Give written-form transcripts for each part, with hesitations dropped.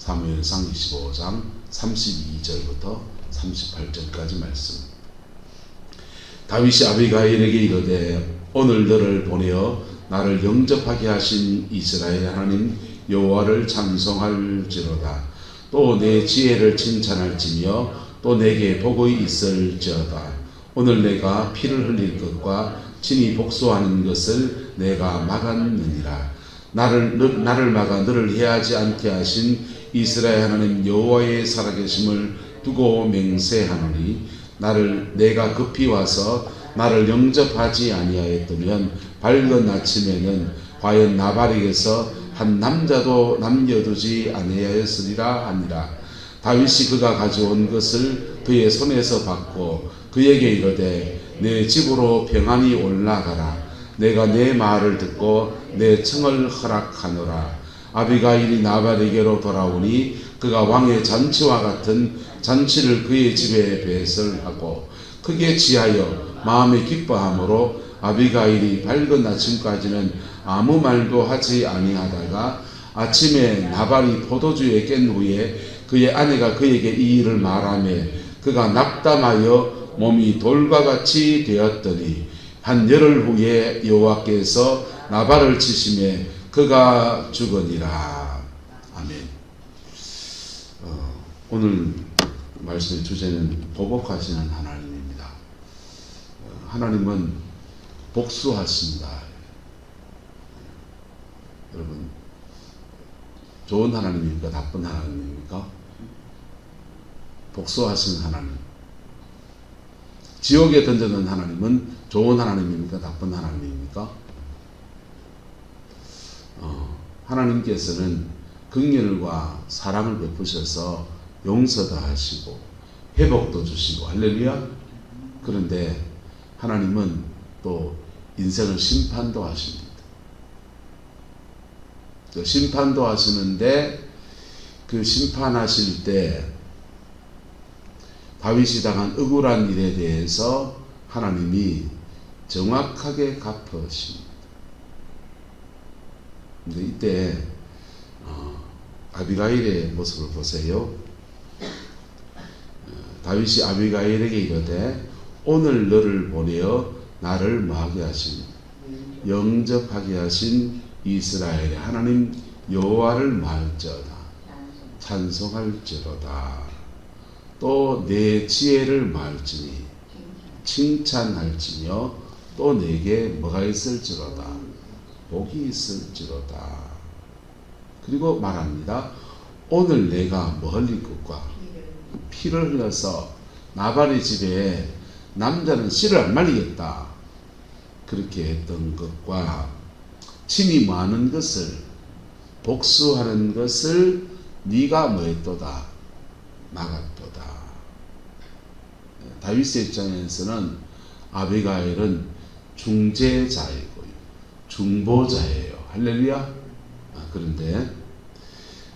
사무엘상 25장 32절부터 38절까지 말씀. 다윗이 아비가일에게 이르되 오늘 너를 보내어 나를 영접하게 하신 이스라엘 하나님 여호와를 찬송할지로다. 또 내 지혜를 칭찬할지며 또 내게 복이 있을지어다. 오늘 내가 피를 흘릴 것과 친히 복수하는 것을 내가 막았느니라. 나를 막아 너를 해하지 않게 하신 이스라엘 하나님 여호와의 살아계심을 두고 맹세하노니 내가 급히 와서 나를 영접하지 아니하였다면 밝은 아침에는 과연 나발에게서 한 남자도 남겨두지 아니하였으리라 하니라. 다윗이 그가 가져온 것을 그의 손에서 받고 그에게 이르되 내 집으로 평안히 올라가라. 내가 내 말을 듣고 내 청을 허락하노라. 아비가일이 나발에게로 돌아오니 그가 왕의 잔치와 같은 잔치를 그의 집에 배설하고 크게 취하여 마음에 기뻐함으로 아비가일이 밝은 아침까지는 아무 말도 하지 아니하다가 아침에 나발이 포도주에 깬 후에 그의 아내가 그에게 이 일을 말하매 그가 낙담하여 몸이 돌과 같이 되었더니 한 열흘 후에 여호와께서 나발을 치심에 그가 죽으니라. 아멘. 오늘 말씀의 주제는 보복하시는 하나님입니다. 하나님은 복수하신다. 여러분, 좋은 하나님입니까? 나쁜 하나님입니까? 복수하시는 하나님. 지옥에 던져놓은 하나님은 좋은 하나님입니까? 나쁜 하나님입니까? 하나님께서는 긍휼과 사랑을 베푸셔서 용서도 하시고 회복도 주시고 할렐루야. 그런데 하나님은 또 인생을 심판도 하십니다. 심판도 하시는데 그 심판하실 때 다윗이 당한 억울한 일에 대해서 하나님이 정확하게 갚으십니다. 근데 이때 아비가일의 모습을 보세요. 다윗이 아비가일에게 이르되 오늘 너를 보내어 나를 뭐하게 하신 영접하게 하신 이스라엘의 하나님 여호와를 말할지어다. 찬송할지로다. 또 내 지혜를 말할지니 칭찬할지며 또 내게 뭐가 있을지로다. 복이 있을지로다. 그리고 말합니다. 오늘 내가 뭐 흘릴 것과 피를 흘려서 나발의 집에 남자는 씨를 안 말리겠다. 그렇게 했던 것과 친히 뭐하는 것을 복수하는 것을 네가 뭐했도다. 막았도다. 다윗의 입장에서는 아비가일은 중재자이고요. 중보자예요. 할렐루야. 그런데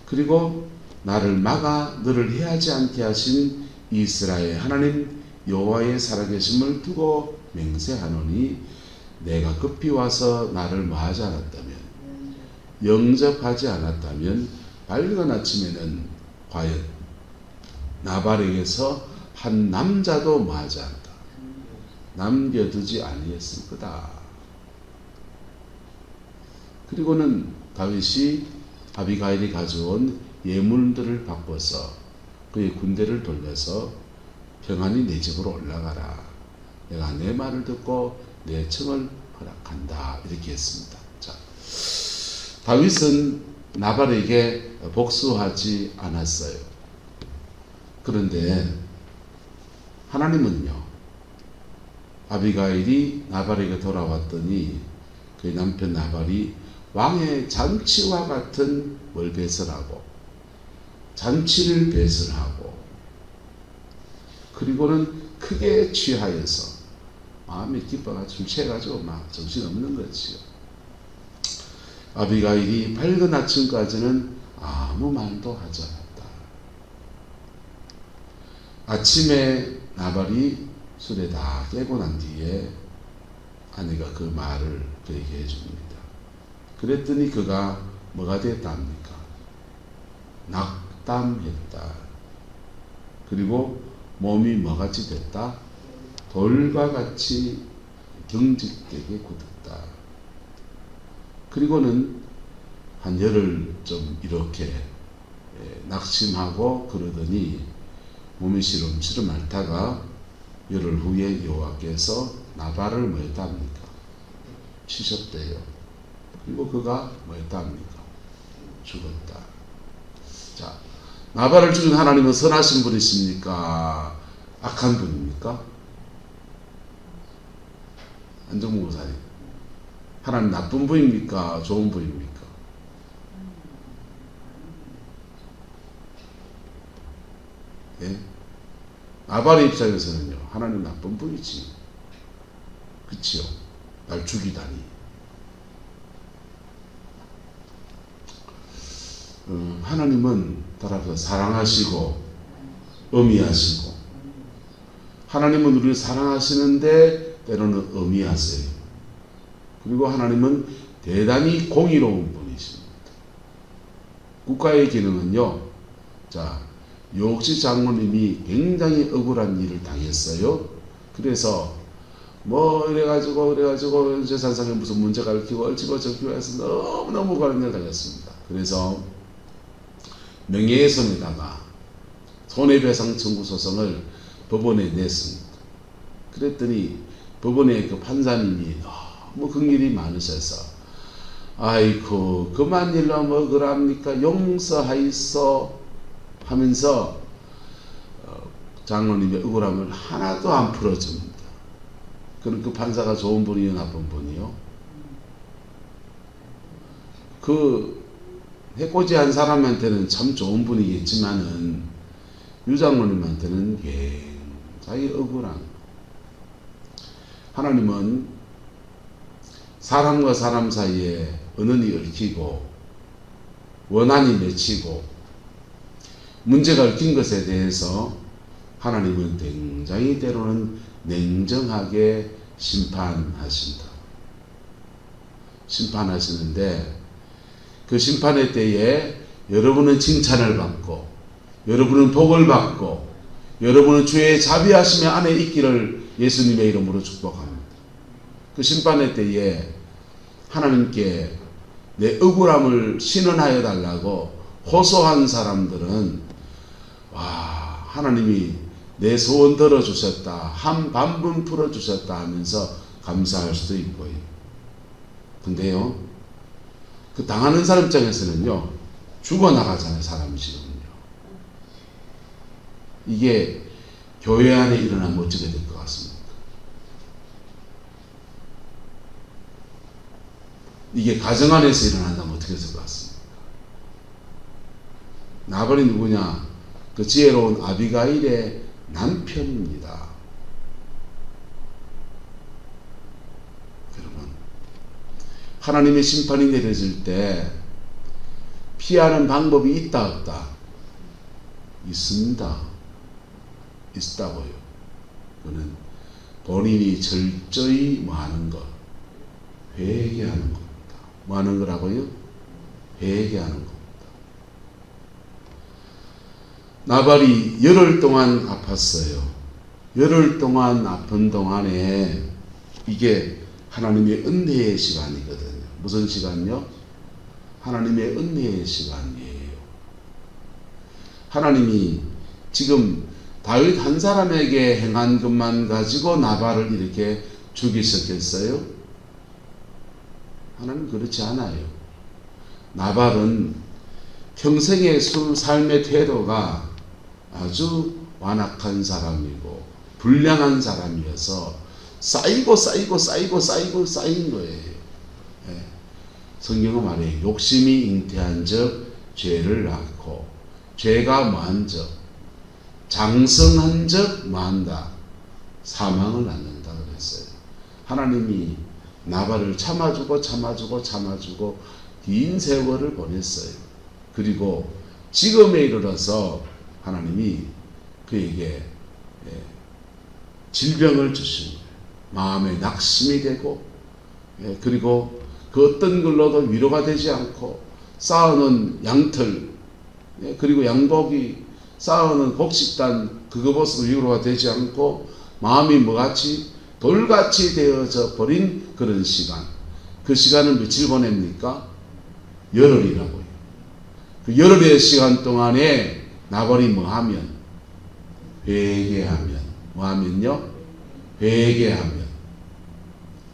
그리고 나를 막아 너를 해하지 않게 하신 이스라엘 하나님 여호와의 살아계심을 두고 맹세하노니 내가 급히 와서 나를 뭐하지 않았다면 영접하지 않았다면 밝은 아침에는 과연 나발에게서 한 남자도 뭐하지 않다. 남겨두지 아니했을 거다. 그리고는 다윗이 아비가일이 가져온 예물들을 바꿔서 그의 군대를 돌려서 평안히 내 집으로 올라가라. 내가 내 말을 듣고 내 청을 허락한다. 이렇게 했습니다. 자, 다윗은 나발에게 복수하지 않았어요. 그런데 하나님은요, 아비가일이 나발에게 돌아왔더니 그의 남편 나발이 왕의 잔치와 같은 뭘 배설하고 잔치를 배설하고 그리고는 크게 취하여서 마음이 기뻐가지고 취해가지고 막 정신없는 거지요. 아비가일이 밝은 아침까지는 아무 말도 하지 않았다. 아침에 나발이 술에 다 깨고 난 뒤에 아내가 그 말을 그에게 해줍니다. 그랬더니 그가 뭐가 됐답니까? 낙담했다. 그리고 몸이 뭐같이 됐다? 돌과 같이 경직되게 굳었다. 그리고는 한 열흘 좀 이렇게 낙심하고 그러더니 몸이 시름시름 앓다가 열흘 후에 여호와께서 나발을 뭐했다 합니까? 치셨대요. 그리고 그가 뭐했다 합니까? 죽었다. 자, 나발을 죽인 하나님은 선하신 분이십니까? 악한 분입니까? 안정무 목사님, 하나님 나쁜 분입니까? 좋은 분입니까? 예? 나발의 입장에서는요, 하나님 나쁜 분이지. 그치요? 날 죽이다니. 하나님은 따라서 사랑하시고 엄히하시고, 하나님은 우리를 사랑하시는데 때로는 엄히하세요. 그리고 하나님은 대단히 공의로운 분이십니다. 국가의 기능은요, 자, 요옥시 장로님이 굉장히 억울한 일을 당했어요. 그래서 뭐 이래가지고 재산상에 무슨 문제가 일으키고 얼치고 저기고 해서 너무너무 억울한 일을 당했습니다. 그래서 명예훼손에다가 손해배상 청구 소송을 법원에 냈습니다. 그랬더니 법원의 그 판사님이 너무 긍휼이 많으셔서 아이고 그만 일로 뭐 그럽니까 용서하이소 하면서 장로님의 억울함을 하나도 안 풀어줍니다. 그럼 그 판사가 좋은 분이요 나쁜 분이요? 그 해코지한 사람한테는 참 좋은 분이겠지만은 유장로님한테는 굉장히 억울한. 하나님은 사람과 사람 사이에 언언이 얽히고 원한이 맺히고 문제가 얽힌 것에 대해서 하나님은 굉장히 때로는 냉정하게 심판하신다. 심판하시는데 그 심판의 때에 여러분은 칭찬을 받고 여러분은 복을 받고 여러분은 주의 자비하심의 안에 있기를 예수님의 이름으로 축복합니다. 그 심판의 때에 하나님께 내 억울함을 신원하여 달라고 호소한 사람들은 와, 하나님이 내 소원 들어주셨다, 한 반분 풀어주셨다 하면서 감사할 수도 있고요. 근데요, 그 당하는 사람 입장에서는요, 죽어나가잖아요, 사람이 지금요. 이게 교회 안에 일어나면 어찌게 될 것 같습니까? 이게 가정 안에서 일어난다면 어떻게 될 것 같습니까? 나발이 누구냐? 그 지혜로운 아비가일의 남편입니다. 여러분, 하나님의 심판이 내려질 때 피하는 방법이 있다 없다? 있습니다. 있다고요. 그는 본인이 철저히 뭐하는 것? 회개하는 겁니다. 뭐하는 거라고요? 회개하는 겁니다. 나발이 열흘 동안 아팠어요. 열흘 동안 아픈 동안에 이게 하나님의 은혜의 시간이거든요. 무슨 시간요? 하나님의 은혜의 시간이에요. 하나님이 지금 다윗 한 사람에게 행한 것만 가지고 나발을 이렇게 죽이셨겠어요? 하나님 그렇지 않아요. 나발은 평생의 삶의 태도가 아주 완악한 사람이고 불량한 사람이어서 쌓인 거예요. 예. 성경은 말해요. 욕심이 잉태한 적 죄를 낳고 죄가 뭐한 적 장성한 적 뭐한다? 사망을 낳는다 그랬어요. 하나님이 나발을 참아주고 긴 세월을 보냈어요. 그리고 지금에 이르러서 하나님이 그에게 질병을 주신 거예요. 마음에 낙심이 되고 그리고 그 어떤 걸로도 위로가 되지 않고 쌓아놓은 양털 그리고 양복이 쌓아놓은 곡식단 그것으로 위로가 되지 않고 마음이 뭐같이 돌같이 되어져 버린 그런 시간. 그 시간을 며칠 보냅니까? 열흘이라고요. 그 열흘의 시간 동안에 나발이 뭐하면? 회개하면. 뭐하면요? 회개하면.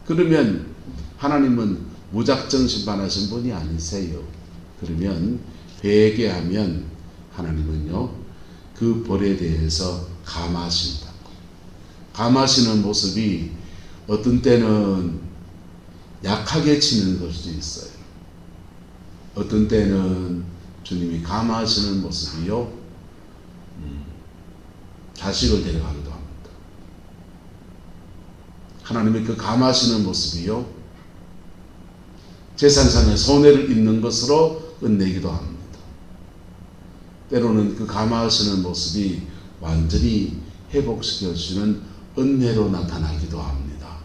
그러면 하나님은 무작정 심판하신 분이 아니세요. 그러면 회개하면 하나님은요 그 벌에 대해서 감하신다. 감하시는 모습이 어떤 때는 약하게 치는 것도 있어요. 어떤 때는 주님이 감하시는 모습이요 자식을 데려가기도 합니다. 하나님의 그 감하시는 모습이요 재산상의 손해를 입는 것으로 끝내기도 합니다. 때로는 그 감하시는 모습이 완전히 회복시켜주는 은혜로 나타나기도 합니다.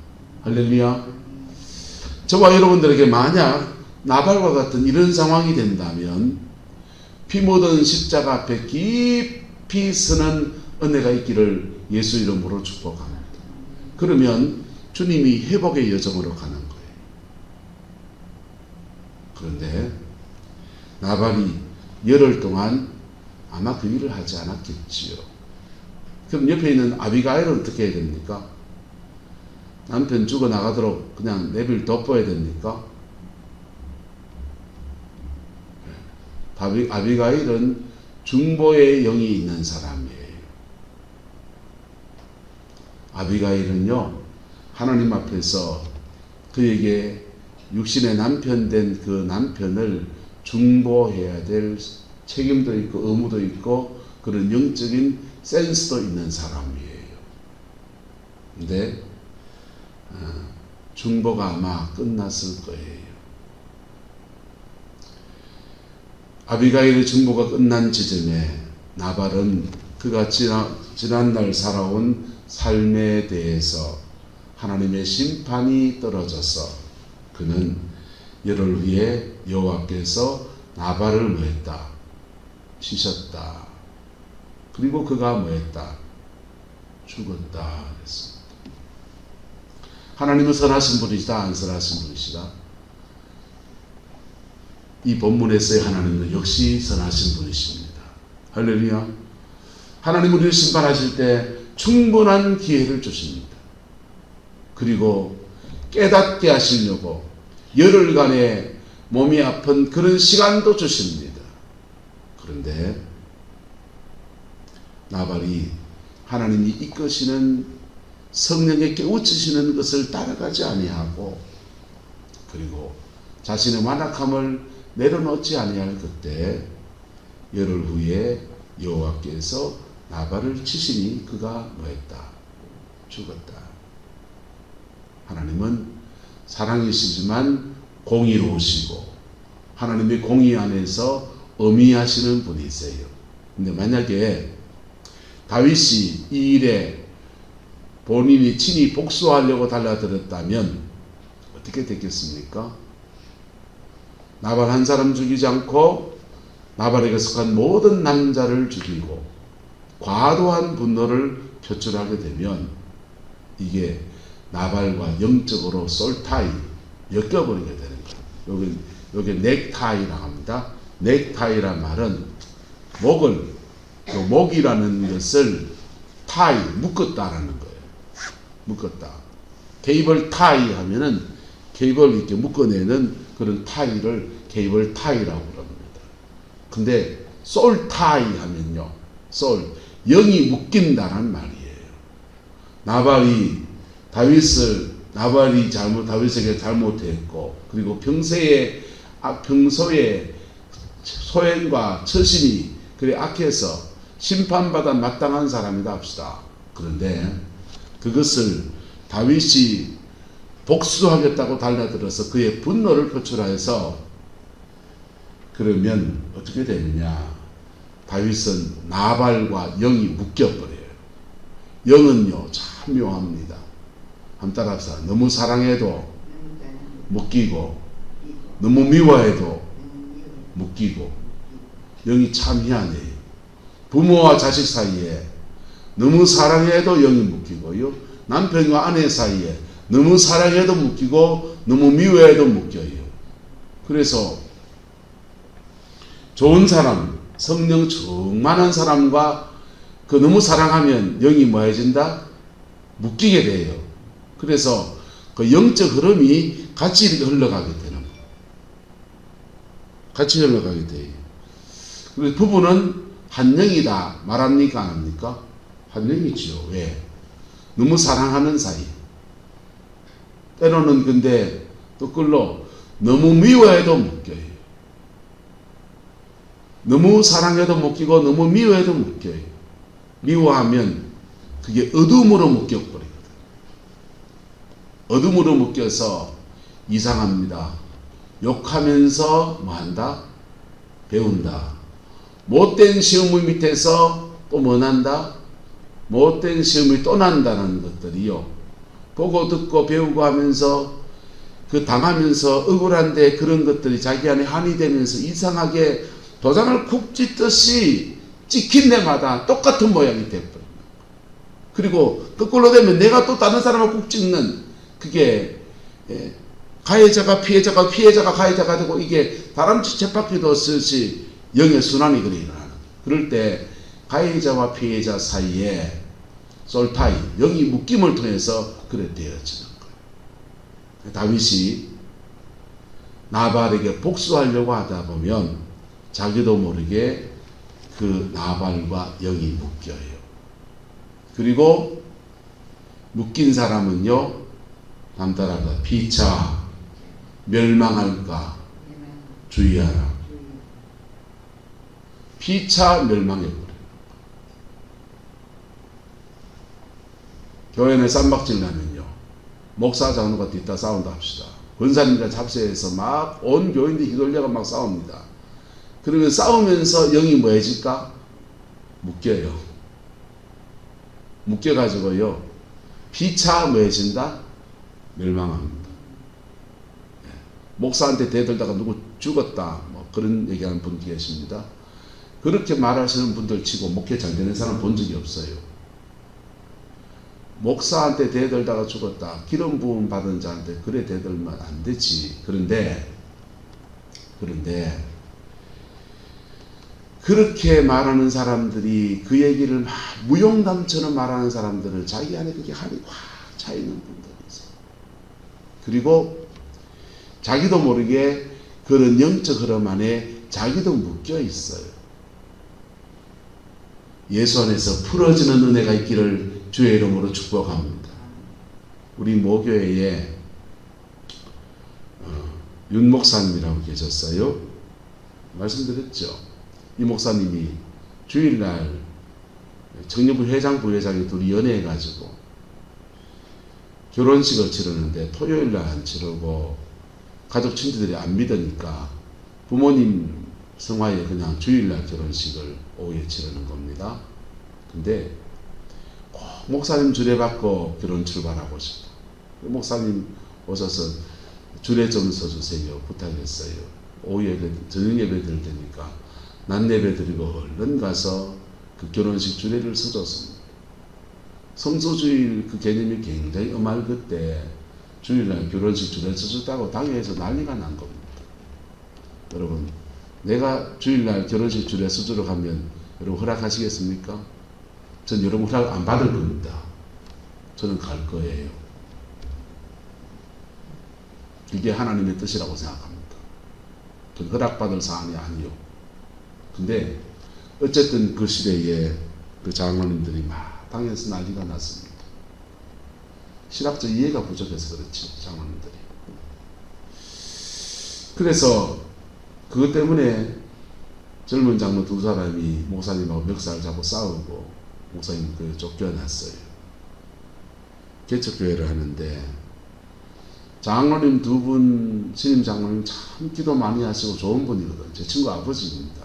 할렐루야. 저와 여러분들에게 만약 나발과 같은 이런 상황이 된다면 피 묻은 십자가 앞에 깊이 서는 은혜가 있기를 예수 이름으로 축복합니다. 그러면 주님이 회복의 여정으로 가는 거예요. 그런데 나발이 열흘 동안 아마 그 일을 하지 않았겠지요. 그럼 옆에 있는 아비가일은 어떻게 해야 됩니까? 남편 죽어나가도록 그냥 내비를 덮어야 됩니까? 아비가일은 중보의 영이 있는 사람이에요. 아비가일은요 하나님 앞에서 그에게 육신의 남편 된 그 남편을 중보해야 될 책임도 있고 의무도 있고 그런 영적인 센스도 있는 사람이에요. 근데 중보가 아마 끝났을 거예요. 아비가일의 중보가 끝난 지점에 나발은 그가 지난날 살아온 삶에 대해서 하나님의 심판이 떨어져서 그는 열흘 후에 여호와께서 나발을 뭐했다? 치셨다. 그리고 그가 뭐했다? 죽었다. 그랬습니다. 하나님은 선하신 분이시다? 안 선하신 분이시다? 이 본문에서의 하나님은 역시 선하신 분이십니다. 할렐루야. 하나님은 우리를 심판하실 때 충분한 기회를 주십니다. 그리고 깨닫게 하시려고 열흘간의 몸이 아픈 그런 시간도 주십니다. 그런데 나발이 하나님이 이끄시는 성령에 깨우치시는 것을 따라가지 아니하고 그리고 자신의 완악함을 내려놓지 아니할 그때 열흘 후에 여호와께서 나발을 치시니 그가 뭐했다? 죽었다. 하나님은 사랑이시지만 공의로우시고 하나님의 공의 안에서 엄히하시는 분이세요. 근데 만약에 다윗이 이 일에 본인이 친히 복수하려고 달라들었다면 어떻게 됐겠습니까? 나발 한 사람 죽이지 않고 나발에게 속한 모든 남자를 죽이고 과도한 분노를 표출하게 되면 이게 나발과 영적으로 솔타이 엮여버리게 되는 거예요. 여기 넥타이라고 합니다. 넥타이란 말은 목이라는 것을 타이, 묶었다라는 거예요. 묶었다. 케이블 타이 하면은 케이블 이렇게 묶어내는 그런 타이를 케이블 타이라고 합니다. 근데 솔 타이 하면요. 영이 묶인다는 말이에요. 나발이 다윗에게 잘못했고 그리고 평소에 소행과 처신이 그래 악해서 심판받아 마땅한 사람이다 합시다. 그런데 그것을 다윗이 복수하겠다고 달라들어서 그의 분노를 표출해서 그러면 어떻게 되느냐? 다윗은 나발과 영이 묶여버려요. 영은요 참 묘합니다. 한번 따라합시다. 너무 사랑해도 묶이고 너무 미워해도 묶이고 영이 참 희한해요. 부모와 자식 사이에 너무 사랑해도 영이 묶이고요. 남편과 아내 사이에 너무 사랑해도 묶이고 너무 미워해도 묶여요. 그래서 좋은 사람, 성령 충만한 사람과 그 너무 사랑하면 영이 뭐해진다? 묶이게 돼요. 그래서 그 영적 흐름이 같이 이렇게 흘러가게 되는 거예요. 같이 흘러가게 돼요. 그래서 부부는 한 영이다 말합니까? 안 합니까? 한 영이지요. 왜? 너무 사랑하는 사이. 때로는 근데 또 끌로 너무 미워해도 묶여요. 너무 사랑해도 묶이고 너무 미워해도 묶여요. 미워하면 그게 어둠으로 묶여버리거든. 어둠으로 묶여서 이상합니다. 욕하면서 뭐한다? 배운다. 못된 시험을 밑에서 또 뭐 난다? 못된 시험을 또 난다는 것들이요. 보고 듣고 배우고 하면서 그 당하면서 억울한데 그런 것들이 자기 안에 한이 되면서 이상하게 도장을 쿡 찢듯이 찍힌 데마다 똑같은 모양이 되어버립니다. 그리고 거꾸로 되면 내가 또 다른 사람을 쿡 찍는 그게 가해자가 피해자가 피해자가 가해자가 되고 이게 다람쥐 쳇바퀴 도듯이 영의 순환이 일어나는. 그럴 때 가해자와 피해자 사이에 솔타이 영이 묶임을 통해서 그래 되어지는 거예요. 다윗이 나발에게 복수하려고 하다 보면 자기도 모르게 그 나발과 영이 묶여요. 그리고 묶인 사람은요, 남따라가 피차 멸망할까 주의하라. 피차 멸망해버려요. 교회는 쌈박질 나면요, 목사 장로가 뒤따 싸운다 합시다. 권사님과 잡세해서 막 온 교인들이 휘둘려가 막 싸웁니다. 그러면 싸우면서 영이 뭐해질까? 묶여요. 묶여가지고요, 피차 뭐해진다? 멸망합니다. 목사한테 대들다가 누구 죽었다 뭐 그런 얘기하는 분도 계십니다. 그렇게 말하시는 분들 치고 목회 잘 되는 사람 본 적이 없어요. 목사한테 대들다가 죽었다, 기름 부음 받은 자한테 그래 대들면 안 되지. 그런데 그렇게 말하는 사람들이 그 얘기를 막 무용담처럼 말하는 사람들은 자기 안에 그게 한이 확 차있는 분들이 있어요. 그리고 자기도 모르게 그런 영적 흐름 안에 자기도 묶여 있어요. 예수 안에서 풀어지는 은혜가 있기를 주의 이름으로 축복합니다. 우리 모교회에 윤 목사님이라고 계셨어요. 말씀드렸죠. 이 목사님이 주일날 청년부 회장 부회장이 둘이 연애해가지고 결혼식을 치르는데 토요일날 안 치르고 가족 친구들이 안 믿으니까 부모님 성화에 그냥 주일날 결혼식을 오후에 치르는 겁니다. 근데 꼭 목사님 주례받고 결혼 출발하고 싶다. 목사님 오셔서 주례 좀 서주세요 부탁했어요. 오후 예배, 저녁 예배 드릴 테니까 낮 예배 드리고 얼른 가서 그 결혼식 주례를 서줬습니다. 성소주일 그 개념이 굉장히 엄할 때 주일날 결혼식 주례 서줬다고 당회에서 난리가 난 겁니다. 여러분, 내가 주일날 결혼식 주례 서주러 가면 여러분 허락하시겠습니까? 전 여러분 허락 안 받을 겁니다. 저는 갈 거예요. 이게 하나님의 뜻이라고 생각합니다. 전 허락받을 사안이 아니요. 근데 어쨌든 그 시대에 그 장로님들이 막 당에서 난리가 났습니다. 신학적 이해가 부족해서 그렇죠, 장로님들이. 그래서 그것 때문에 젊은 장로 두 사람이 목사님하고 멱살 잡고 싸우고 목사님 그 쫓겨났어요. 개척교회를 하는데 장로님 두 분, 신임 장로님 참 기도 많이 하시고 좋은 분이거든. 제 친구 아버지입니다.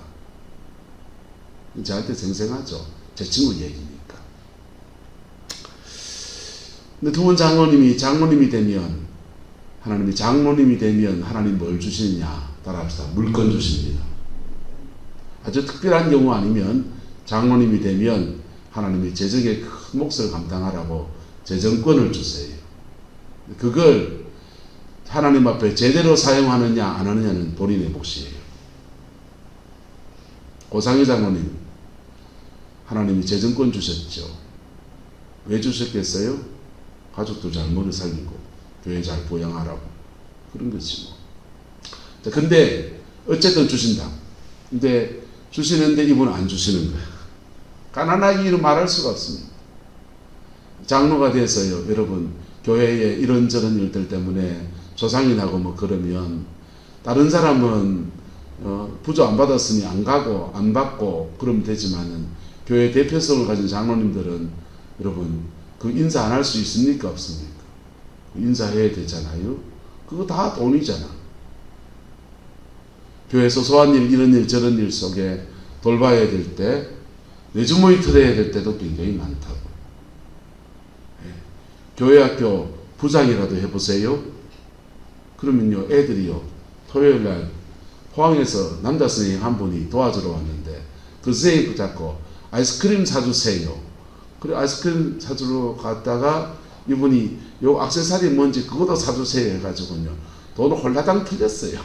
저한테 생생하죠. 제 친구 얘기니까. 근데 두 분 장로님이 되면, 하나님이 장로님이 되면 하나님 뭘 주시느냐? 따라합시다. 물건 주십니다. 아주 특별한 경우 아니면 장로님이 되면 하나님이 재정의 큰 몫을 감당하라고 재정권을 주세요. 그걸 하나님 앞에 제대로 사용하느냐 안 하느냐는 본인의 몫이에요. 고상희 장로님, 하나님이 재정권 주셨죠. 왜 주셨겠어요? 가족들 잘 먹여 살리고 교회 잘 보양하라고. 그런 거지 뭐. 근데 어쨌든 주신다. 근데 주시는데 이분은 안 주시는 거야. 가난하기는 말할 수가 없습니다. 장로가 돼서요, 여러분, 교회에 이런저런 일들 때문에 조상이 나고 뭐 그러면 다른 사람은 부조 안 받았으니 안 가고 안 받고 그러면 되지만은 교회 대표성을 가진 장로님들은 여러분 그 인사 안 할 수 있습니까? 없습니까? 인사해야 되잖아요. 그거 다 돈이잖아. 교회 소소한 일, 이런 일 저런 일 속에 돌봐야 될 때, 내주모이트 해야 될 때도 굉장히 많다고. 교회 학교 부장이라도 해보세요. 그러면요, 애들이요, 토요일날 포항에서 남자 선생님 한 분이 도와주러 왔는데 그 선생님 붙잡고 아이스크림 사주세요. 그래 아이스크림 사주러 갔다가 이분이 요 액세서리 뭔지 그것도 사주세요 해가지고요, 돈을 홀라당 틀렸어요.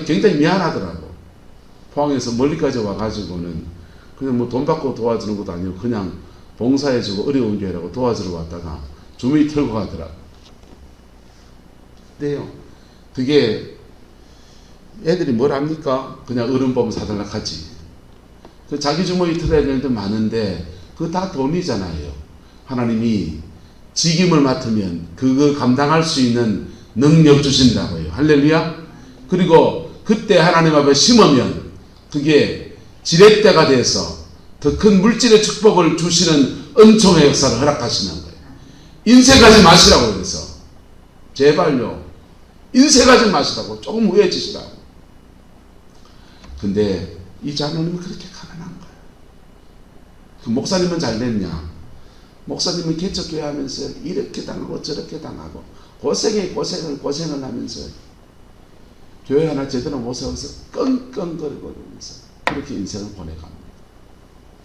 굉장히 미안하더라고. 포항에서 멀리까지 와가지고는 그냥 뭐 돈 받고 도와주는 것도 아니고 그냥 봉사해주고 어려운 교회라고 도와주러 왔다가 주머니 털고 가더라고. 근데요, 그게 애들이 뭘 합니까? 그냥 어른 보면 사달라 하지. 그 자기 주머니 털어야 되는 데 많은데 그거 다 돈이잖아요. 하나님이 직임을 맡으면 그거 감당할 수 있는 능력 주신다고요. 할렐루야. 그리고 그때 하나님 앞에 심으면 그게 지렛대가 돼서 더 큰 물질의 축복을 주시는 은총의 역사를 허락하시는 거예요. 인색하지 마시라고 그래서 제발요, 인색하지 마시라고, 조금 우회지시라고. 근데 이 장로님은 그렇게 가난한 거예요. 그 목사님은 잘 됐냐? 목사님은 개척교회 하면서 이렇게 당하고 저렇게 당하고 고생을 하면서 교회 하나 제대로 못 세워서 끙끙거리고 그러면서 그렇게 인생을 보내갑니다.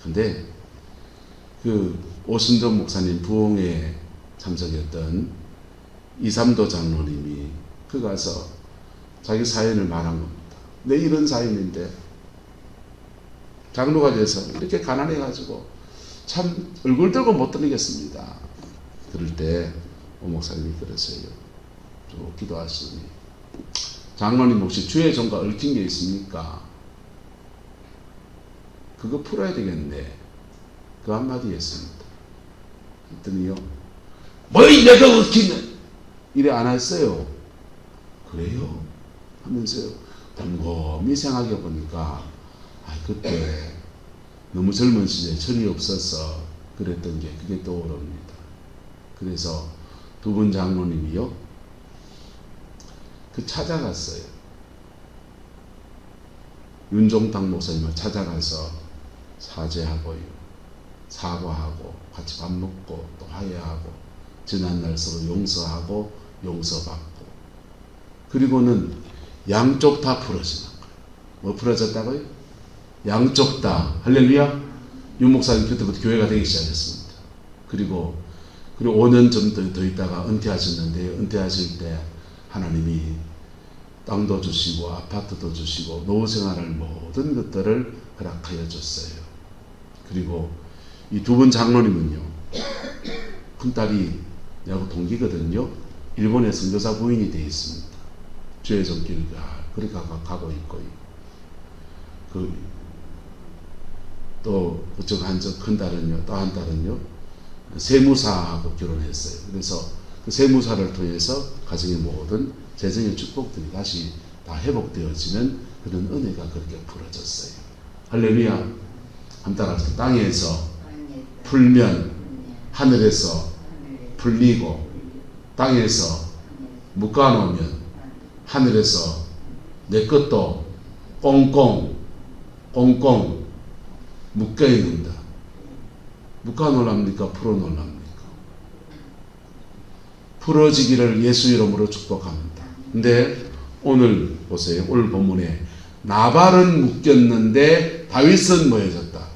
근데 그 오신돈 목사님 부흥회에 참석했던 이삼도 장로님이 그 가서 자기 사연을 말한 겁니다. 내 이런 사연인데 장로가 돼서 이렇게 가난해가지고 참 얼굴 들고 못 드리겠습니다. 그럴 때 오 목사님이 그러세요. 좀 기도하시니, 장로님 혹시 주의 종과 얽힌 게 있습니까? 그거 풀어야 되겠네. 그 한마디 했습니다. 그랬더니요, 뭐이 내가 얽히는 이래 안 했어요. 그래요? 하면서요, 곰곰이 생각해 보니까 그때 너무 젊은 시절에 철이 없어서 그랬던 게 그게 떠오릅니다. 그래서 두 분 장로님이요, 찾아갔어요. 윤종탁 목사님을 찾아가서 사죄하고요, 사과하고 같이 밥 먹고 또 화해하고 지난날 서로 용서하고 용서받고, 그리고는 양쪽 다 풀어지는 거예요. 뭐 풀어졌다고요? 양쪽 다. 할렐루야. 윤 목사님 그때부터 교회가 되기 시작했습니다. 그리고 5년 좀 더 있다가 은퇴하셨는데요, 은퇴하실 때 하나님이 땅도 주시고 아파트도 주시고 노후생활할 모든 것들을 허락하여 줬어요. 그리고 이 두 분 장로님은요, 큰딸이 내하고 동기거든요. 일본에 선교사 부인이 되어 있습니다. 주의 손길 그렇게 가고 있고요. 또 그쪽 한쪽 큰 딸은요, 또 한 딸은요, 세무사하고 결혼했어요. 그래서 그 세무사를 통해서 가정의 모든 재정의 축복들이 다시 다 회복되어지는 그런 은혜가 그렇게 풀어졌어요. 할렐루야. 한 따라 땅에서 풀면 하늘에서 풀리고, 땅에서 묶어놓으면 하늘에서 내 것도 꽁꽁 묶여있는다. 묶어놓으랍니까? 풀어놓으랍니까? 풀어지기를 예수 이름으로 축복합니다. 근데 오늘 보세요. 오늘 본문에 나발은 묶였는데 다윗은 뭐해졌다?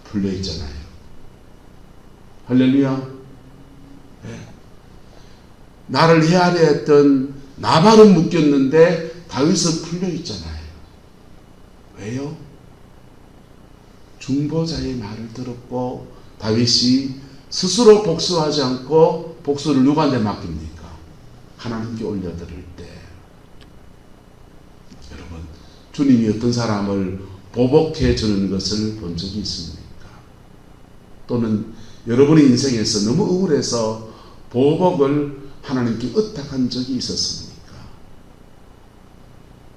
풀려있잖아요. 할렐루야. 네. 나를 해하려 했던 나발은 묶였는데 다윗은 풀려있잖아요. 왜요? 중보자의 말을 들었고 다윗이 스스로 복수하지 않고 복수를 누구한테 맡깁니까? 하나님께 올려드릴 때. 여러분, 주님이 어떤 사람을 보복해 주는 것을 본 적이 있습니까? 또는 여러분의 인생에서 너무 우울해서 보복을 하나님께 의탁한 적이 있었습니까?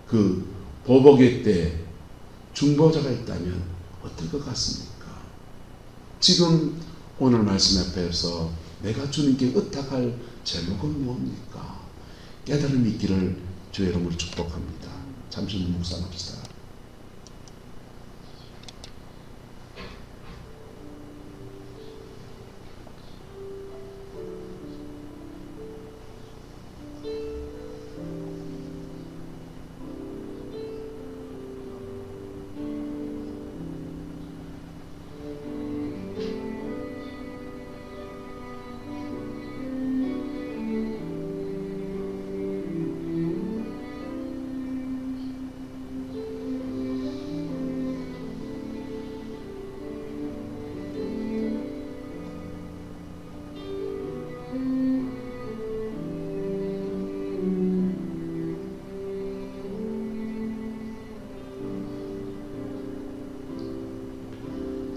그 보복의 때 중보자가 있다면 어떨 것 같습니까? 지금 오늘 말씀 앞에서 내가 주님께 의탁할 제목은 뭡니까? 깨달음이 있기를 주의 이름으로 축복합니다. 잠시 묵상합시다.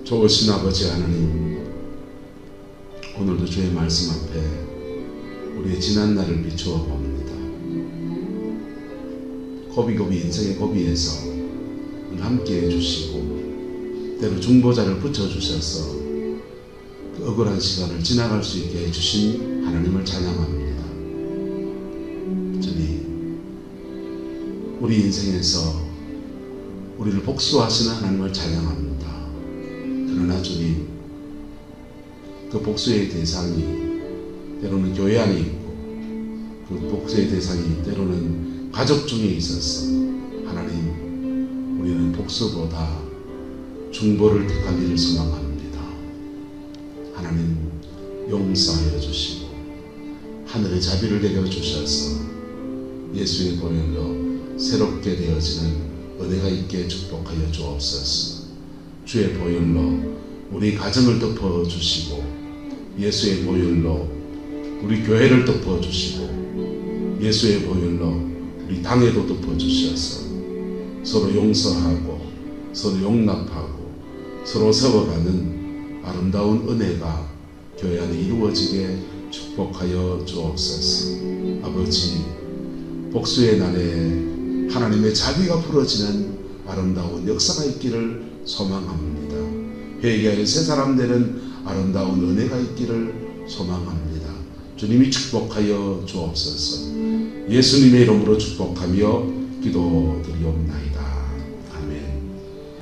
좋으신 아버지 하나님, 오늘도 주의 말씀 앞에 우리의 지난 날을 비추어 봅니다. 고비고비 인생의 고비에서 함께 해주시고 때로 중보자를 붙여주셔서 그 억울한 시간을 지나갈 수 있게 해주신 하나님을 찬양합니다. 주님, 우리 인생에서 우리를 복수하시는 하나님을 찬양합니다. 그러나 주님, 그 복수의 대상이 때로는 교회 안에 있고 그 복수의 대상이 때로는 가족 중에 있어서 하나님, 우리는 복수보다 중보를 택하기를 소망합니다. 하나님, 용서하여 주시고 하늘의 자비를 내려 주셔서 예수의 보혈로 새롭게 되어지는 은혜가 있게 축복하여 주옵소서. 주의 보혈로 우리 가정을 덮어주시고 예수의 보혈로 우리 교회를 덮어주시고 예수의 보혈로 우리 당에도 덮어주셔서 서로 용서하고 서로 용납하고 서로 세워가는 아름다운 은혜가 교회 안에 이루어지게 축복하여 주옵소서. 아버지, 복수의 날에 하나님의 자비가 풀어지는 아름다운 역사가 있기를 소망합니다. 회개하는 새 사람 되는 아름다운 은혜가 있기를 소망합니다. 주님이 축복하여 주옵소서. 예수님의 이름으로 축복하며 기도드리옵나이다.